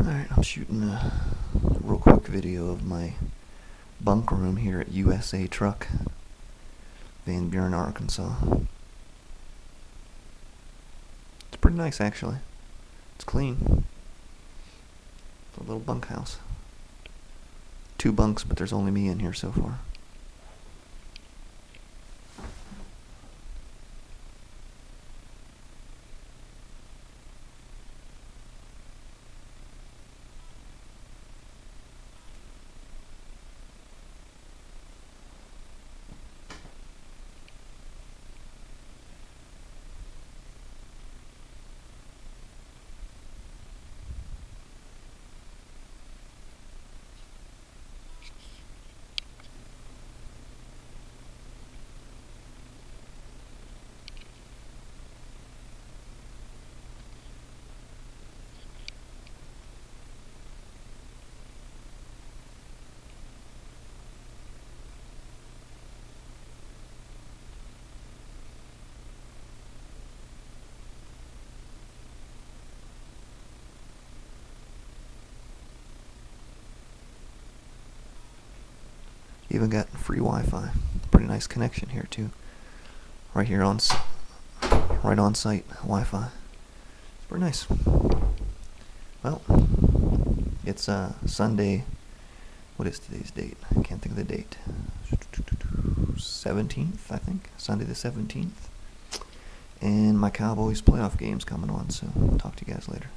Alright, I'm shooting a real quick video of my bunk room here at USA Truck, Van Buren, Arkansas. It's pretty nice, actually. It's clean. It's a little bunkhouse. 2 bunks, but there's only me in here so far. Even got free Wi-Fi. Pretty nice connection here too. Right here right on site Wi-Fi. It's pretty nice. Well, it's Sunday. What is today's date? I can't think of the date. 17th, I think. Sunday the 17th. And my Cowboys playoff game's coming on, so talk to you guys later.